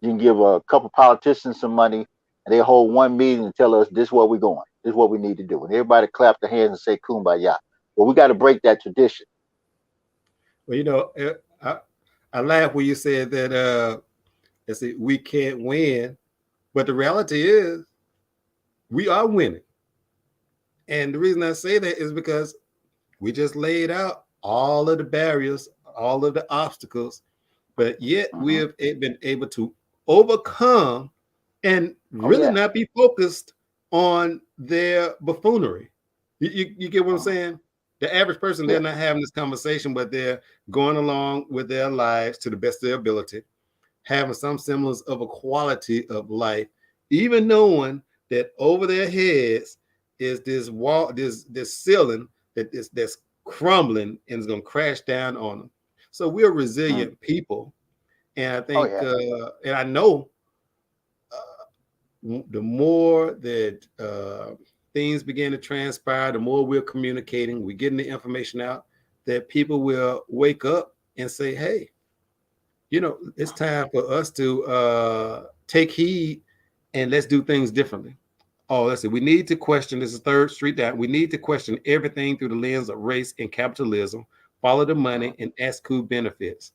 You can give a couple politicians some money, and they hold one meeting and tell us this is where we're going. This is what we need to do. And everybody clap their hands and say kumbaya. Well, we got to break that tradition. Well, I laugh when you said that. Let's see, we can't win, but the reality is we are winning. And the reason I say that is because we just laid out all of the barriers, all of the obstacles, but yet we Hmm. have been able to overcome and Oh really yeah. not be focused on their buffoonery. You get what I'm Uh-huh. saying? The average person, they're Yeah. not having this conversation, but they're going along with their lives to the best of their ability, having some semblance of a quality of life, even knowing that over their heads is this wall, this ceiling that's crumbling and is going to crash down on them. So we're Mm. resilient people, and I Oh think, yeah. and I know the more that things begin to transpire, the more we're communicating, we're getting the information out, that people will wake up and say, hey, it's time for us to take heed and let's do things differently. Oh, let's see. We need to question, this is Third Street down. We need to question everything through the lens of race and capitalism, follow the Uh-huh. money, and ask who benefits.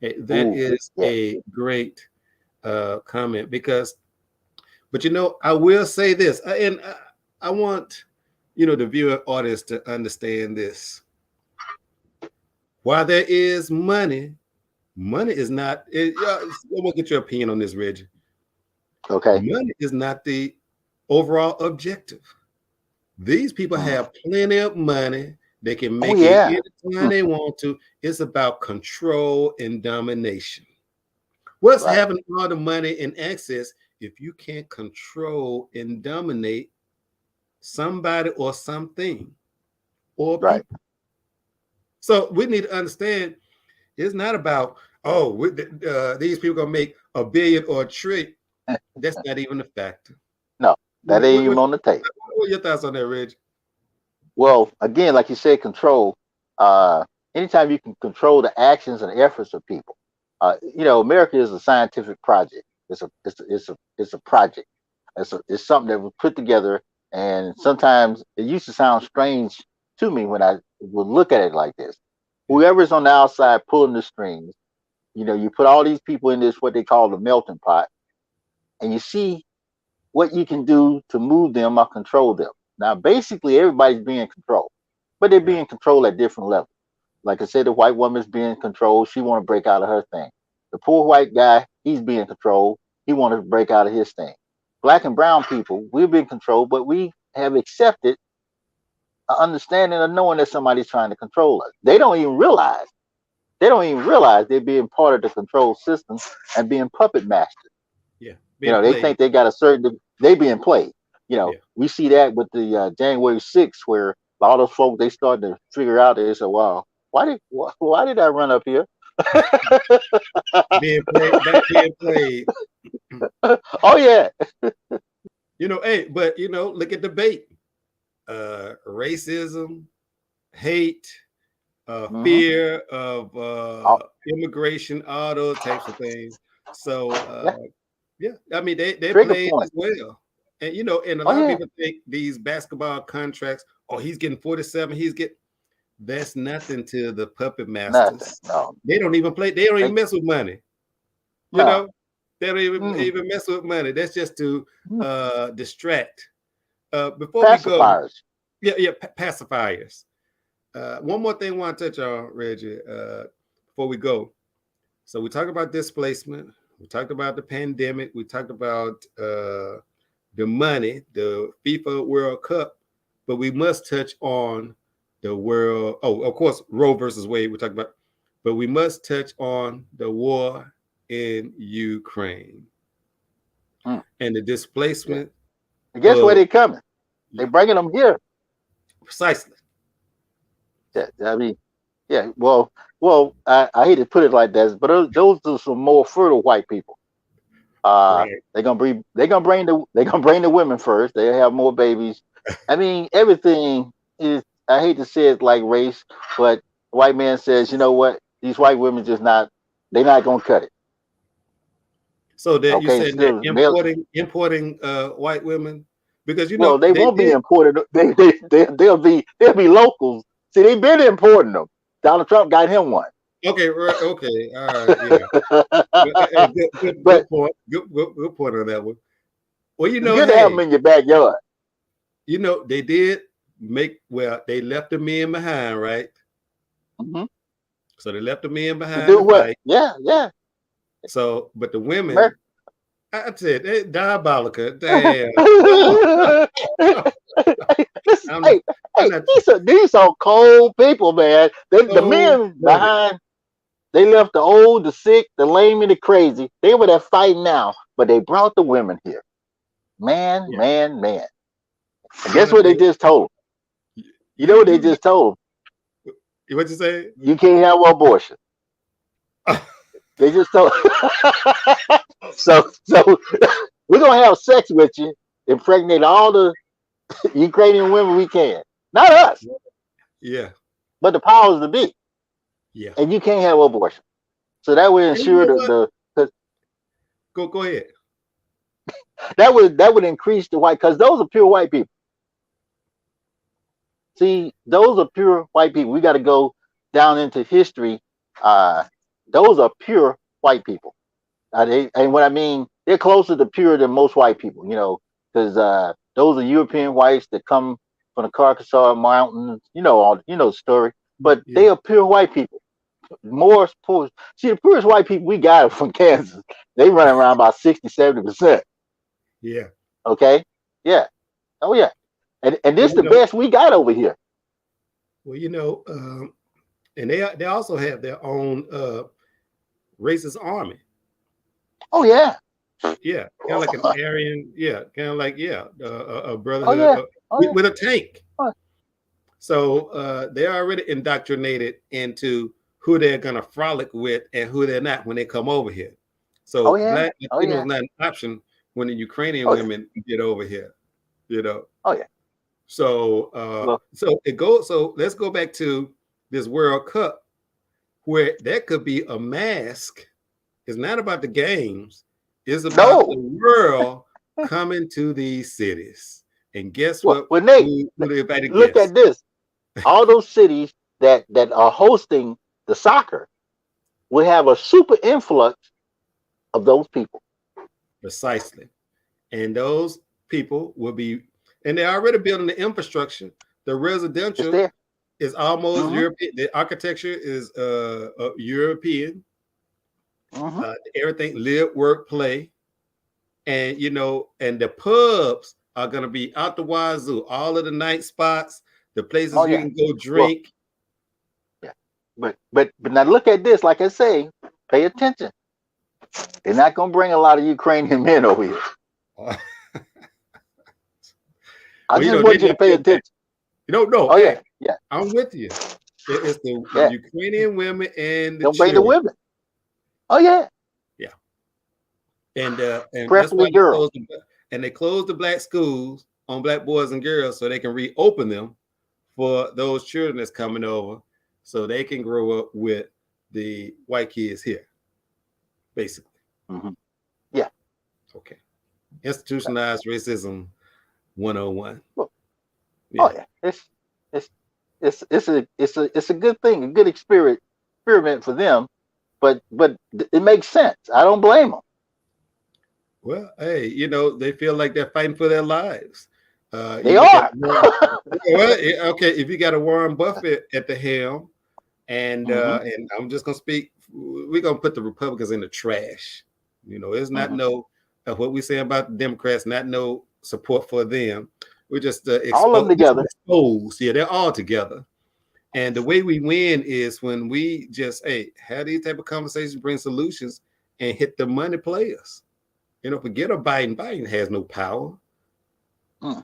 That Ooh. is Yeah. a great comment because, but I will say this, and I want, the viewer audience to understand this. While there is money, money is not, I want to get your opinion on this, Reggie. Okay. Money is not the overall objective. These people Mm. have plenty of money. They can Oh make it yeah. anytime they want to. It's about control and domination. What's Right. having all the money and access if you can't control and dominate somebody or something or Right. people? So we need to understand it's not about, oh, these people gonna make a billion or a trillion. That's not even a factor. No, that What, ain't what, even on the table. what are your thoughts on that, Reg? Well, again, like you said, control. Uh, Anytime you can control the actions and efforts of people, America is a scientific project. It's a project. It's something that was put together, and sometimes it used to sound strange to me when I would look at it like this. Yeah. Whoever's on the outside pulling the strings, you put all these people in this what they call the melting pot, and you see what you can do to move them or control them. Now, basically, everybody's being controlled, but they're Right. being controlled at different levels. Like I said, the white woman's being controlled. She want to break out of her thing. The poor white guy, he's being controlled. He wanted to break out of his thing. Black and brown people, we've been controlled, but we have accepted an understanding of knowing that somebody's trying to control us. They don't even realize. They don't even realize they're being part of the control system and being puppet masters. Yeah, You being know, they played. think they got a certain. They being played. You know, Yeah. we see that with the January 6th, where all those folks they started to figure out. They said, "Wow, why did I run up here?" Being played. That's being played. Oh yeah. Hey, but look at debate. Racism, hate, Mm-hmm. fear of Oh, immigration, all those types of things. So yeah. yeah, I mean they Trigger played as point. well. And a Oh lot of yeah. people think these basketball contracts, oh, he's getting 47, he's getting that's nothing to the puppet Nothing. masters. No. They don't even play, they don't even They, mess with money. You no. know, they don't even Mm. even mess with money. That's just to Mm. distract. Before we go, Pacifiers. yeah, pacifiers. One more thing I want to touch on, Reggie, before we go. So we talked about displacement. We talked about the pandemic. We talked about the money, the FIFA World Cup. But we must touch on the world. Oh, of course, Roe versus Wade. We talked about, but we must touch on the war in Ukraine Mm. and the Yeah. displacement And guess where of they coming? They bringing them here. precisely. Yeah. I mean, yeah. I hate to put it like that, but those are some more fertile white people. Right. They're gonna bring. They're gonna bring the women first. They have more babies. I mean, everything is. I hate to say it like race, but the white man says, you know what? These white women just not. They're not gonna cut it. So that you Okay, saying that still male. importing white women because Well, they they won't be did. imported. They'll be locals. See, they've been importing them. Donald Trump got him one. Okay, okay, all right, yeah. But Good point. Good point on that one. Well, it's good to have them hey, in your backyard. they did they left the men behind, right? Mm-hmm. So they left the men To behind do to what? fight. Yeah, yeah. So, but the women, America. I said, they diabolical. Damn. Listen, I'm not, hey, I'm hey, not these are cold people, man. The cold men blooded. behind, they left the old, the sick, the lame, and the crazy. They were there fighting now, but they brought the women here. Man, Yeah. man, man. And guess what they Honestly, just told them? You know what they you just told what you say? them? You can't have an abortion. They just told. So we're gonna have sex with you, impregnate all the Ukrainian women we can. Not us, Yeah, but the powers that be. yeah. And you can't have abortion. So that would And you ensure know what? the Go ahead. that would increase the white because those are pure white people. See, those are pure white people. We got to go down into history. Uh, those are pure white people. And what I mean, they're closer to pure than most white people. You know, because those are European whites that come from the Caucasus Mountains. You know the story. But Yeah, they are pure white people. More poor. See, the poorest white people we got are from Kansas. They run around about 60, 70%. yeah. Okay. Yeah. Oh yeah. And Well, this the best we got over here. well, and they also have their own racist army. Oh yeah. Yeah, kind of like an Aryan. Yeah, kind of like a Oh brotherhood yeah. Oh yeah. with a tank. Oh, So they're already indoctrinated into who they're gonna frolic with and who they're not when they come over here. oh So yeah. black Oh Latino is yeah. not an option when the Ukrainian Oh yeah. women get over here. You know. Oh yeah. So Well, it goes. So let's go back to this World Cup where that could be a mask. It's not about the games. It's about no. the world coming to these cities. And guess Well, what? well, Nate, Who they invited look guests? at this. All those cities that are hosting the soccer will have a super influx of those people. Precisely. And those people will be, and they're already building the infrastructure. The It's residential there. is almost Mm-hmm. European. The architecture is European. Mm-hmm. Everything live, work, play, and and the pubs are gonna be out the wazoo. All of the night spots, the Oh places you yeah. can go Well, drink. yeah. But now look at this. Like I say, pay attention. They're not gonna bring a lot of Ukrainian men over here. Well, I just they want you to never pay did that. attention. No, Oh hey, yeah, yeah, I'm with you. It's the yeah. Ukrainian women and the Don't bring the children. women. Oh yeah, Yeah, and that's why preferably girls. they closed the black schools on black boys and girls so they can reopen them for those children that's coming over, so they can grow up with the white kids here, basically. Hmm. Yeah. Okay, institutionalized racism 101. Well, oh Yeah. yeah. It's it's a good thing, a good experiment for them. But it makes sense. I don't blame them. Well, hey, they feel like they're fighting for their lives. They You look at are. well, okay, if you got a Warren Buffett at the helm, Hmm. and I'm just gonna speak, we're gonna put the Republicans in the trash. It's not Hmm. no what we say about the Democrats, not no support for them. We're just All of them together. exposed. Yeah, they're all together. And the way we win is when we just have these type of conversations, bring solutions, and hit the money players. Forget a Biden. Biden has no power. Mm,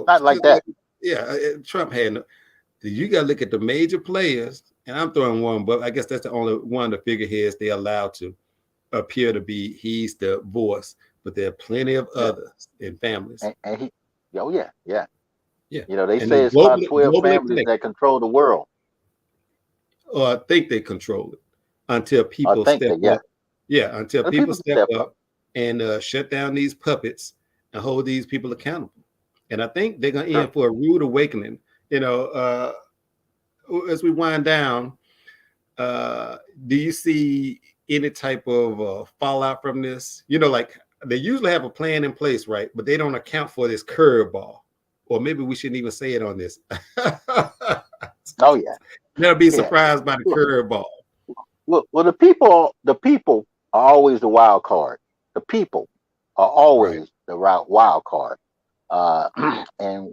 not like Just that. like Trump had no. You got to look at the major players, and I'm throwing one, but I guess that's the only one of the figureheads they allowed to appear to be. He's the voice, but there are plenty of Yeah. others in families. And he. Oh yeah, yeah. Yeah, They and they say it's about twelve globally families connected, that control the world. or I think they control it until I people think step that, yeah. up. Yeah, until The people people can step step up. up and shut down these puppets and hold these people accountable. And I think they're going to Sure. end for a rude awakening. As we wind down, uh, do you see any type of fallout from this? Like they usually have a plan in place, right? But they don't account for this curveball. Or maybe we shouldn't even say it on this. Oh yeah, Never be yeah. surprised by the Well, curveball. well, the people are always the wild card. The people are Right. always the wild card. Uh, and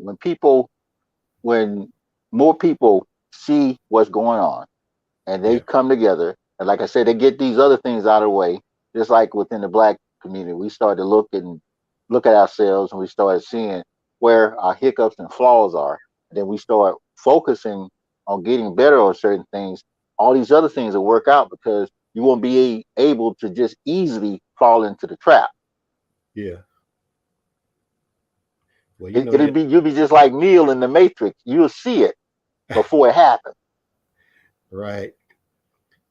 when more people see what's going on, and they Yeah. come together, and like I said, they get these other things out of the way. Just like within the black community, we started to look at ourselves, and we started seeing where our hiccups and flaws are. And then we start focusing on getting better on certain things. All these other things will work out because you won't be able to just easily fall into the trap. Yeah. Well, It'll be you'll be just like Neo in the Matrix. You'll see it before it happens. right.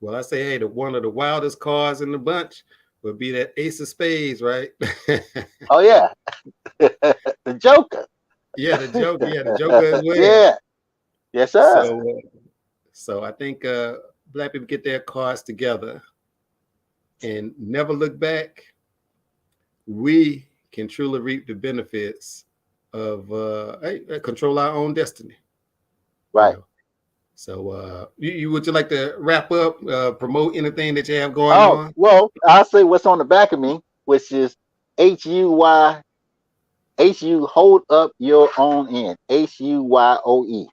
Well, I say, hey, one of the wildest cards in the bunch would be that Ace of Spades, right? Oh yeah, the Joker. Yeah, the Joker. Yeah, the Joker as well. Yeah, yes sir. So I think black people get their cards together and never look back. We can truly reap the benefits of control our own destiny. You Right. know. So, you would you like to wrap up, promote anything that you have going Oh on? well, I'll say what's on the back of me, which is HUY HU hold up your own end. HUYOE.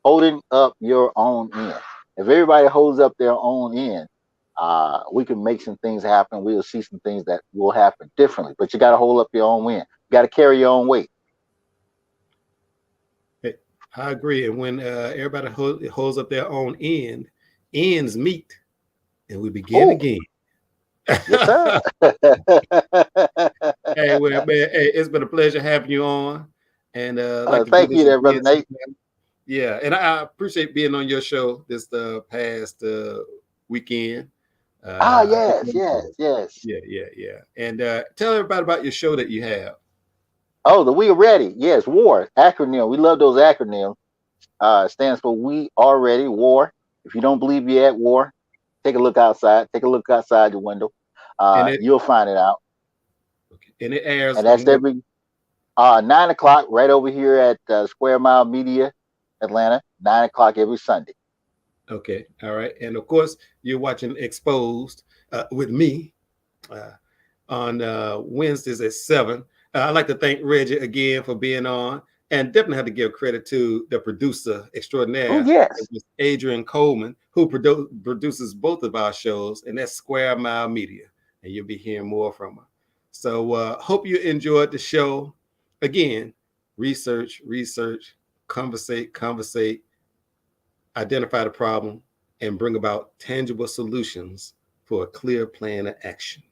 Holding up your own end. If everybody holds up their own end, we can make some things happen. We'll see some things that will happen differently. But you got to hold up your own end. You got to carry your own weight. Hey, I agree. And when everybody holds up their own ends meet, and we begin Oh, again. yes, sir. Hey, well, man, hey, it's been a pleasure having you on, and I'd like to do Thank you, this there, brother again Nate. sometime. Yeah, and I appreciate being on your show this past weekend. I think, Yes, yes, yes. yeah. And tell everybody about your show that you have. Oh, the We Are Ready. Yes, WAR acronym. We love those acronyms. Stands for We Are Ready. WAR. If you don't believe you're at war, take a look outside. Take a look outside your window. And it You'll find it out. airs And on that's what? every 9 o'clock right over here at Square Mile Media, Atlanta. 9 o'clock every Sunday. Okay, all right. And of course, you're watching Exposed. with me uh, on Wednesdays at 7. I'd like to thank Reggie again for being on, and definitely have to give credit to the producer Oh extraordinaire, yes. Adrian Coleman, who produces both of our shows, and that's Square Mile Media. And you'll be hearing more from her. So hope you enjoyed the show. Again, research, conversate, identify the problem, and bring about tangible solutions for a clear plan of action.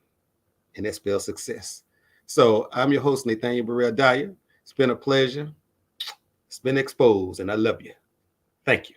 And that spells success. So I'm your host, Nathaniel Burrell Dyer. It's been a pleasure. It's been exposed, and I love you. Thank you.